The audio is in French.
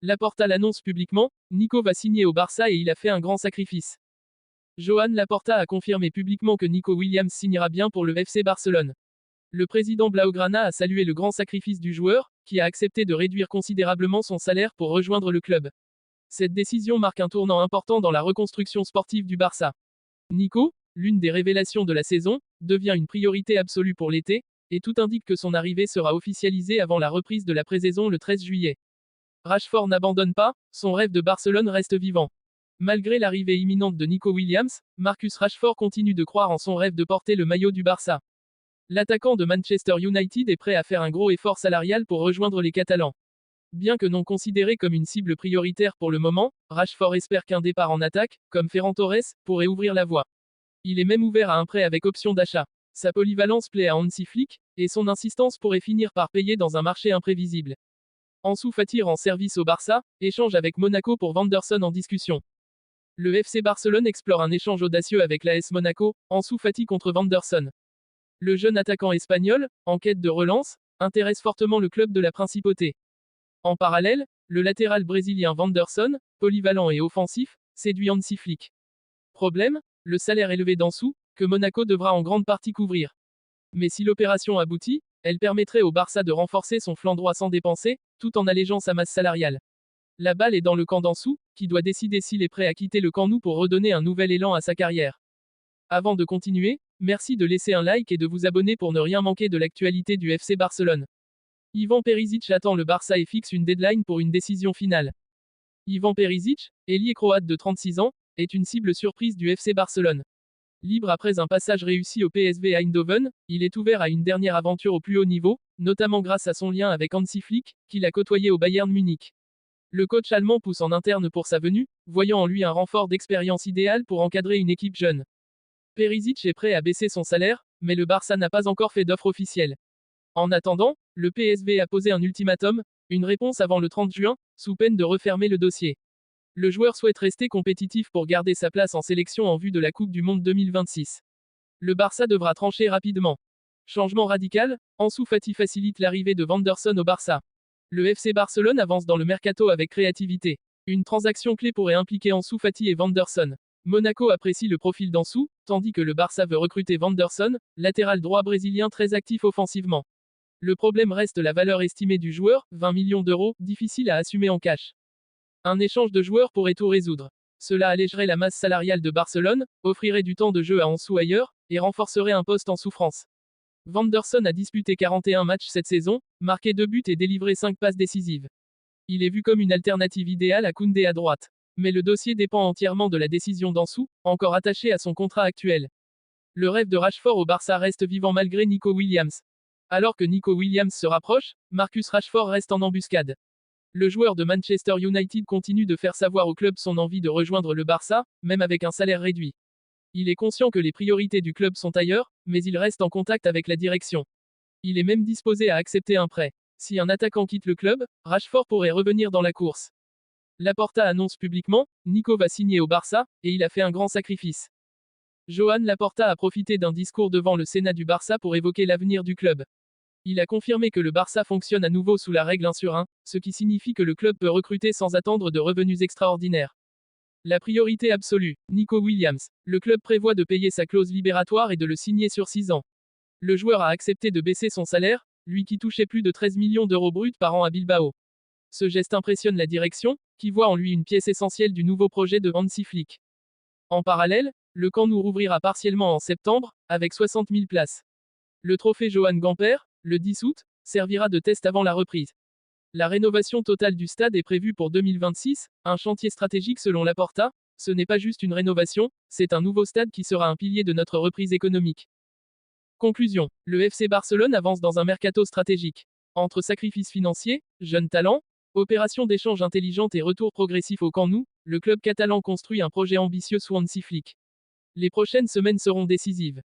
Laporta l'annonce publiquement, Nico va signer au Barça et il a fait un grand sacrifice. Joan Laporta a confirmé publiquement que Nico Williams signera bien pour le FC Barcelone. Le président Blaugrana a salué le grand sacrifice du joueur, qui a accepté de réduire considérablement son salaire pour rejoindre le club. Cette décision marque un tournant important dans la reconstruction sportive du Barça. Nico, l'une des révélations de la saison, devient une priorité absolue pour l'été, et tout indique que son arrivée sera officialisée avant la reprise de la pré-saison le 13 juillet. Rashford n'abandonne pas, son rêve de Barcelone reste vivant. Malgré l'arrivée imminente de Nico Williams, Marcus Rashford continue de croire en son rêve de porter le maillot du Barça. L'attaquant de Manchester United est prêt à faire un gros effort salarial pour rejoindre les Catalans. Bien que non considéré comme une cible prioritaire pour le moment, Rashford espère qu'un départ en attaque, comme Ferran Torres, pourrait ouvrir la voie. Il est même ouvert à un prêt avec option d'achat. Sa polyvalence plaît à Hansi Flick, et son insistance pourrait finir par payer dans un marché imprévisible. Ansu Fati en service au Barça, échange avec Monaco pour Vanderson en discussion. Le FC Barcelone explore un échange audacieux avec l'AS Monaco, Ansu Fati contre Vanderson. Le jeune attaquant espagnol, en quête de relance, intéresse fortement le club de la Principauté. En parallèle, le latéral brésilien Vanderson, polyvalent et offensif, séduit Hansi Flick. Problème, le salaire élevé d'Ansu, que Monaco devra en grande partie couvrir. Mais si l'opération aboutit, elle permettrait au Barça de renforcer son flanc droit sans dépenser, tout en allégeant sa masse salariale. La balle est dans le camp d'Ansu, qui doit décider s'il est prêt à quitter le Camp Nou pour redonner un nouvel élan à sa carrière. Avant de continuer, merci de laisser un like et de vous abonner pour ne rien manquer de l'actualité du FC Barcelone. Ivan Perisic attend le Barça et fixe une deadline pour une décision finale. Ivan Perisic, ailier croate de 36 ans, est une cible surprise du FC Barcelone. Libre après un passage réussi au PSV Eindhoven, il est ouvert à une dernière aventure au plus haut niveau, notamment grâce à son lien avec Hansi Flick, qu'il a côtoyé au Bayern Munich. Le coach allemand pousse en interne pour sa venue, voyant en lui un renfort d'expérience idéal pour encadrer une équipe jeune. Perisic est prêt à baisser son salaire, mais le Barça n'a pas encore fait d'offre officielle. En attendant, le PSV a posé un ultimatum, une réponse avant le 30 juin, sous peine de refermer le dossier. Le joueur souhaite rester compétitif pour garder sa place en sélection en vue de la Coupe du Monde 2026. Le Barça devra trancher rapidement. Changement radical, Ansu Fati facilite l'arrivée de Vanderson au Barça. Le FC Barcelone avance dans le mercato avec créativité. Une transaction clé pourrait impliquer Ansu Fati et Vanderson. Monaco apprécie le profil d'Ansu, tandis que le Barça veut recruter Vanderson, latéral droit brésilien très actif offensivement. Le problème reste la valeur estimée du joueur, 20 millions d'euros, difficile à assumer en cash. Un échange de joueurs pourrait tout résoudre. Cela allégerait la masse salariale de Barcelone, offrirait du temps de jeu à Ansu ailleurs, et renforcerait un poste en souffrance. Vanderson a disputé 41 matchs cette saison, marqué 2 buts et délivré 5 passes décisives. Il est vu comme une alternative idéale à Koundé à droite. Mais le dossier dépend entièrement de la décision d'Ansu, encore attaché à son contrat actuel. Le rêve de Rashford au Barça reste vivant malgré Nico Williams. Alors que Nico Williams se rapproche, Marcus Rashford reste en embuscade. Le joueur de Manchester United continue de faire savoir au club son envie de rejoindre le Barça, même avec un salaire réduit. Il est conscient que les priorités du club sont ailleurs, mais il reste en contact avec la direction. Il est même disposé à accepter un prêt. Si un attaquant quitte le club, Rashford pourrait revenir dans la course. Laporta annonce publiquement, Nico va signer au Barça, et il a fait un grand sacrifice. Joan Laporta a profité d'un discours devant le Sénat du Barça pour évoquer l'avenir du club. Il a confirmé que le Barça fonctionne à nouveau sous la règle 1 sur 1, ce qui signifie que le club peut recruter sans attendre de revenus extraordinaires. La priorité absolue, Nico Williams. Le club prévoit de payer sa clause libératoire et de le signer sur 6 ans. Le joueur a accepté de baisser son salaire, lui qui touchait plus de 13 millions d'euros bruts par an à Bilbao. Ce geste impressionne la direction, qui voit en lui une pièce essentielle du nouveau projet de Hansi Flick. En parallèle, le Camp Nou rouvrira partiellement en septembre, avec 60 000 places. Le trophée Johan Gamper, le 10 août, servira de test avant la reprise. La rénovation totale du stade est prévue pour 2026, un chantier stratégique selon Laporta. Ce n'est pas juste une rénovation, c'est un nouveau stade qui sera un pilier de notre reprise économique. Conclusion. Le FC Barcelone avance dans un mercato stratégique. Entre sacrifices financiers, jeunes talents, opérations d'échange intelligentes et retour progressif au Camp Nou, le club catalan construit un projet ambitieux sous Hansi Flick. Les prochaines semaines seront décisives.